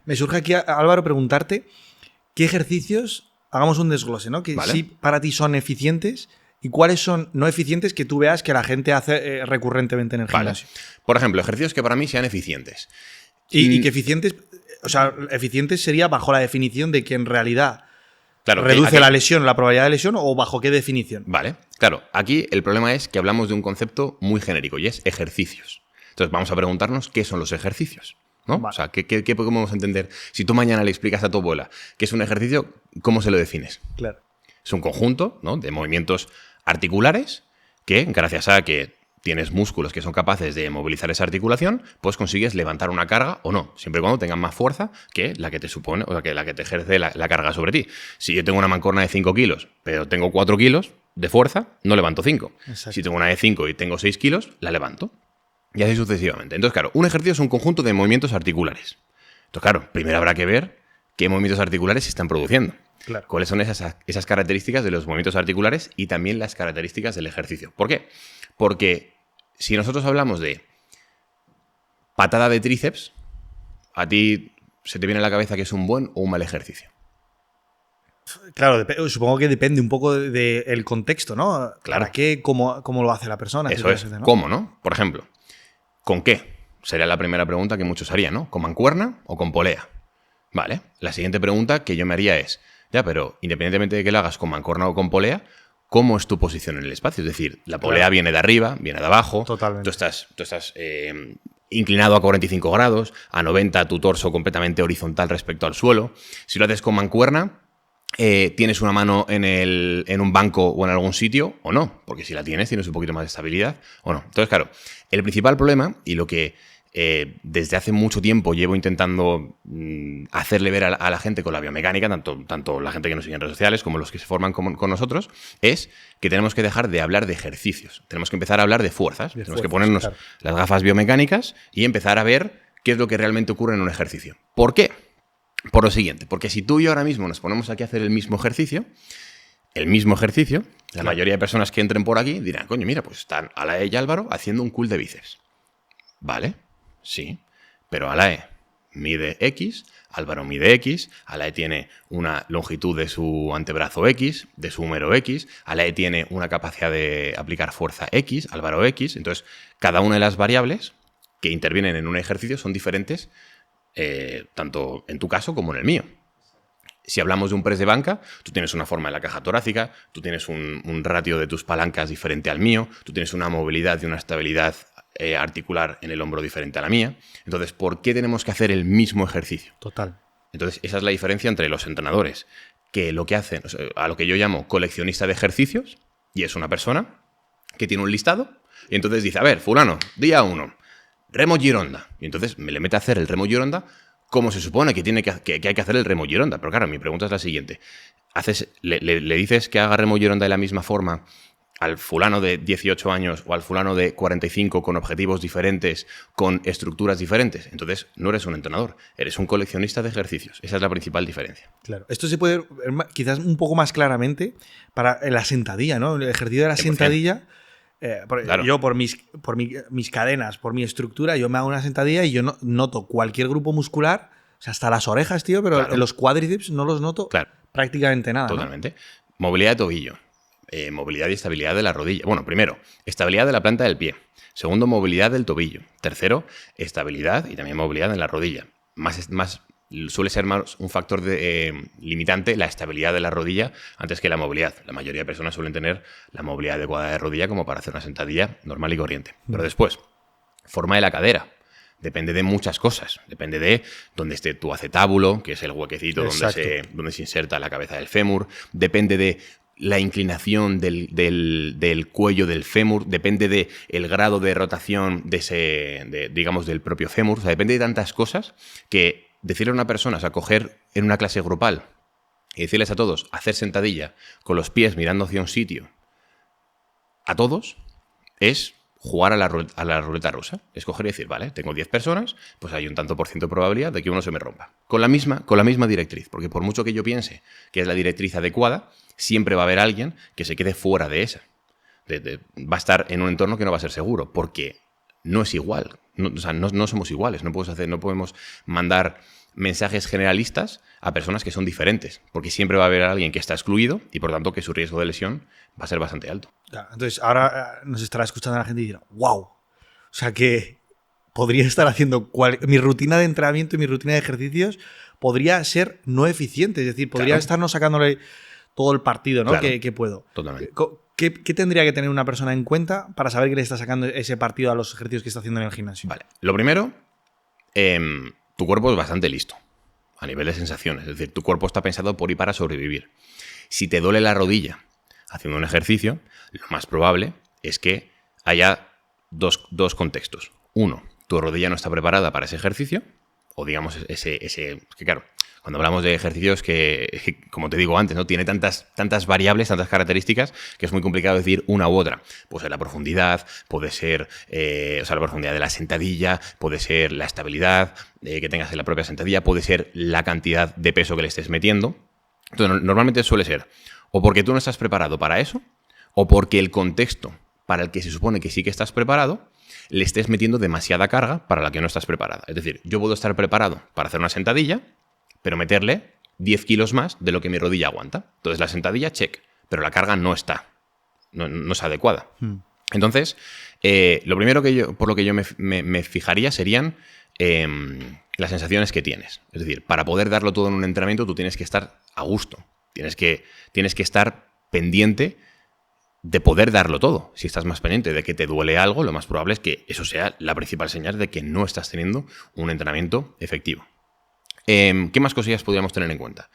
Me surge aquí, Álvaro, preguntarte qué ejercicios, hagamos un desglose, ¿no? Que Vale. sí para ti son eficientes y cuáles son no eficientes que tú veas que la gente hace recurrentemente en el Vale. gimnasio. Por ejemplo, ejercicios que para mí sean eficientes. Y que eficientes, o sea, eficientes sería bajo la definición de que en realidad Claro, reduce la lesión, la probabilidad de lesión, o bajo qué definición. Vale, claro. Aquí el problema es que hablamos de un concepto muy genérico y es ejercicios. Entonces vamos a preguntarnos qué son los ejercicios, ¿no? Vale. O sea, ¿qué podemos entender? Si tú mañana le explicas a tu abuela qué es un ejercicio, ¿cómo se lo defines? Claro. Es un conjunto, ¿no?, de movimientos articulares que, gracias a que tienes músculos que son capaces de movilizar esa articulación, pues consigues levantar una carga o no, siempre y cuando tengan más fuerza que la que te supone, o sea, que la que te ejerce la carga sobre ti. Si yo tengo una mancuerna de 5 kilos, pero tengo 4 kilos de fuerza, no levanto 5. Exacto. Si tengo una de 5 y tengo 6 kilos, la levanto. Y así sucesivamente. Entonces, claro, un ejercicio es un conjunto de movimientos articulares. Entonces, claro, primero habrá que ver qué movimientos articulares se están produciendo. Claro. ¿Cuáles son esas características de los movimientos articulares y también las características del ejercicio? ¿Por qué? Porque si nosotros hablamos de patada de tríceps, ¿a ti se te viene a la cabeza que es un buen o un mal ejercicio? Claro, supongo que depende un poco del contexto, ¿no? Claro. ¿Para qué? ¿Cómo lo hace la persona? Eso etcétera, es. etcétera, ¿no? ¿Cómo, no? Por ejemplo, ¿con qué? Sería la primera pregunta que muchos harían, ¿no? ¿Con mancuerna o con polea? Vale. La siguiente pregunta que yo me haría es, ya, pero independientemente de que lo hagas con mancuerna o con polea, ¿cómo es tu posición en el espacio? Es decir, la polea Claro. viene de arriba, viene de abajo. Totalmente. Tú estás inclinado a 45 grados, a 90 tu torso completamente horizontal respecto al suelo. Si lo haces con mancuerna, ¿tienes una mano en un banco o en algún sitio o no? Porque si la tienes un poquito más de estabilidad o no. Entonces, claro, el principal problema y lo que desde hace mucho tiempo llevo intentando hacerle ver a la gente con la biomecánica, tanto la gente que nos sigue en redes sociales como los que se forman con nosotros, es que tenemos que dejar de hablar de ejercicios. Tenemos que empezar a hablar de fuerzas. Tenemos que ponernos claro. las gafas biomecánicas y empezar a ver qué es lo que realmente ocurre en un ejercicio. ¿Por qué? Por lo siguiente, porque si tú y yo ahora mismo nos ponemos aquí a hacer el mismo ejercicio, la mayoría de personas que entren por aquí dirán, coño, mira, pues están Alae y Álvaro haciendo un curl de bíceps. ¿Vale? Sí, pero Alae mide X, Álvaro mide X, Alae tiene una longitud de su antebrazo X, de su húmero X, Alae tiene una capacidad de aplicar fuerza X, Álvaro X. Entonces, cada una de las variables que intervienen en un ejercicio son diferentes, tanto en tu caso como en el mío. Si hablamos de un press de banca, tú tienes una forma en la caja torácica, tú tienes un ratio de tus palancas diferente al mío, tú tienes una movilidad y una estabilidad articular en el hombro diferente a la mía. Entonces, ¿por qué tenemos que hacer el mismo ejercicio? Total. Entonces, esa es la diferencia entre los entrenadores, que lo que hacen, o sea, a lo que yo llamo coleccionista de ejercicios, y es una persona que tiene un listado, y entonces dice, a ver, fulano, día 1, remo gironda. Y entonces me le mete a hacer el remo gironda como se supone que hay que hacer el remo gironda. Pero claro, mi pregunta es la siguiente. ¿Le dices que haga remo gironda de la misma forma al fulano de 18 años o al fulano de 45 con objetivos diferentes, con estructuras diferentes? Entonces no eres un entrenador, eres un coleccionista de ejercicios. Esa es la principal diferencia. Claro. Esto se puede ver quizás un poco más claramente para la sentadilla, ¿no? El ejercicio de la 100%. sentadilla. Claro. Yo, por mis cadenas, por mi estructura, yo me hago una sentadilla y yo noto cualquier grupo muscular, o sea, hasta las orejas, tío, pero Claro. en los cuádriceps no los noto prácticamente nada. Totalmente. ¿No? Movilidad de tobillo. Movilidad y estabilidad de la rodilla. Bueno, primero, estabilidad de la planta del pie. Segundo, movilidad del tobillo. Tercero, estabilidad y también movilidad en la rodilla. Suele ser más un factor limitante la estabilidad de la rodilla antes que la movilidad. La mayoría de personas suelen tener la movilidad adecuada de rodilla como para hacer una sentadilla normal y corriente. Pero después, forma de la cadera. Depende de muchas cosas. Depende de dónde esté tu acetábulo, que es el huequecito donde se inserta la cabeza del fémur. Depende de la inclinación del cuello del fémur, depende del grado de rotación digamos, del propio fémur. O sea, depende de tantas cosas que decirle a una persona, o sea, coger en una clase grupal y decirles a todos hacer sentadilla con los pies mirando hacia un sitio, a todos, es jugar a la ruleta rusa. Es coger y decir, vale, tengo 10 personas, pues hay un tanto por ciento de probabilidad de que uno se me rompa. Con la misma directriz, porque por mucho que yo piense que es la directriz adecuada, siempre va a haber alguien que se quede fuera de esa. Va a estar en un entorno que no va a ser seguro, porque no es igual. O sea, no somos iguales. No podemos mandar mensajes generalistas a personas que son diferentes, porque siempre va a haber alguien que está excluido y por tanto que su riesgo de lesión va a ser bastante alto. Entonces, ahora nos estará escuchando la gente y dirá, wow, o sea que podría estar haciendo mi rutina de entrenamiento y mi rutina de ejercicios podría ser no eficiente, es decir, podría estarnos sacándole todo el partido, ¿no? Claro, que puedo. Totalmente. ¿Qué tendría que tener una persona en cuenta para saber que le está sacando ese partido a los ejercicios que está haciendo en el gimnasio? Vale. Lo primero, tu cuerpo es bastante listo a nivel de sensaciones. Es decir, tu cuerpo está pensado por y para sobrevivir. Si te duele la rodilla haciendo un ejercicio, lo más probable es que haya dos contextos. Uno, tu rodilla no está preparada para ese ejercicio, o digamos que claro, cuando hablamos de ejercicios que, como te digo antes, ¿no? Tiene tantas variables, tantas características, que es muy complicado decir una u otra. Puede ser la profundidad, puede ser la profundidad de la sentadilla, puede ser la estabilidad que tengas en la propia sentadilla, puede ser la cantidad de peso que le estés metiendo. Entonces, normalmente suele ser o porque tú no estás preparado para eso, o porque el contexto para el que se supone que sí que estás preparado, le estés metiendo demasiada carga para la que no estás preparada. Es decir, yo puedo estar preparado para hacer una sentadilla, pero meterle 10 kilos más de lo que mi rodilla aguanta. Entonces la sentadilla, check, pero la carga no está, no es adecuada. Entonces, lo primero por lo que yo me fijaría serían las sensaciones que tienes. Es decir, para poder darlo todo en un entrenamiento, tú tienes que estar a gusto. Tienes que estar pendiente de poder darlo todo. Si estás más pendiente de que te duele algo, lo más probable es que eso sea la principal señal de que no estás teniendo un entrenamiento efectivo. ¿Qué más cosillas podríamos tener en cuenta?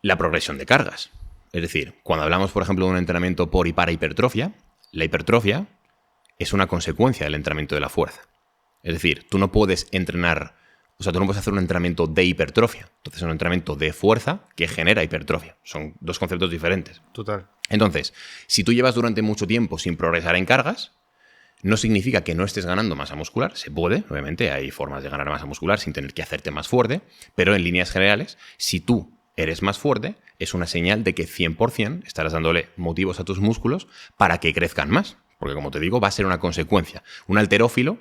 La progresión de cargas. Es decir, cuando hablamos, por ejemplo, de un entrenamiento por y para hipertrofia, la hipertrofia es una consecuencia del entrenamiento de la fuerza. Es decir, tú no puedes tú no puedes hacer un entrenamiento de hipertrofia. Entonces, es un entrenamiento de fuerza que genera hipertrofia. Son dos conceptos diferentes. Total. Entonces, si tú llevas durante mucho tiempo sin progresar en cargas, no significa que no estés ganando masa muscular. Se puede, obviamente, hay formas de ganar masa muscular sin tener que hacerte más fuerte, pero en líneas generales, si tú eres más fuerte, es una señal de que 100% estarás dándole motivos a tus músculos para que crezcan más. Porque, como te digo, va a ser una consecuencia. Un halterófilo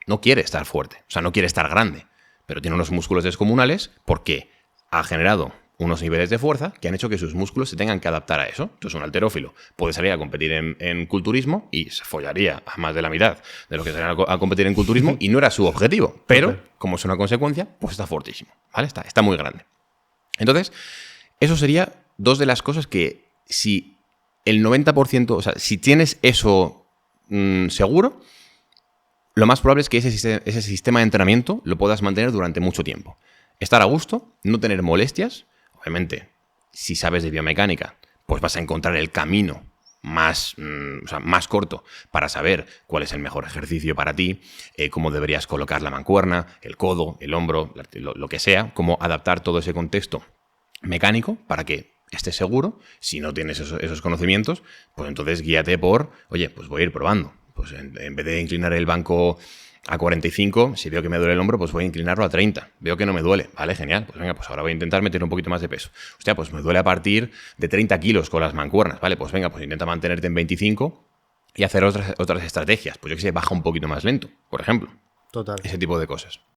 no quiere estar fuerte, o sea, no quiere estar grande, pero tiene unos músculos descomunales porque ha generado unos niveles de fuerza que han hecho que sus músculos se tengan que adaptar a eso. Entonces, un halterófilo puede salir a competir en culturismo y se follaría a más de la mitad de lo que salían a competir en culturismo y no era su objetivo. Pero, como es una consecuencia, pues está fortísimo, ¿vale? Está muy grande. Entonces, eso sería dos de las cosas que si el 90%, o sea, si tienes eso seguro, lo más probable es que ese sistema de entrenamiento lo puedas mantener durante mucho tiempo. Estar a gusto, no tener molestias. Obviamente, si sabes de biomecánica, pues vas a encontrar el camino más corto para saber cuál es el mejor ejercicio para ti, cómo deberías colocar la mancuerna, el codo, el hombro, lo que sea, cómo adaptar todo ese contexto mecánico para que estés seguro. Si no tienes esos conocimientos, pues entonces guíate por, oye, pues voy a ir probando. Pues en vez de inclinar el banco a 45, si veo que me duele el hombro, pues voy a inclinarlo a 30. Veo que no me duele. Vale, genial. Pues venga, pues ahora voy a intentar meter un poquito más de peso. Hostia, pues me duele a partir de 30 kilos con las mancuernas. Vale, pues venga, pues intenta mantenerte en 25 y hacer otras estrategias. Pues yo que sé, baja un poquito más lento, por ejemplo. Total. Ese tipo de cosas.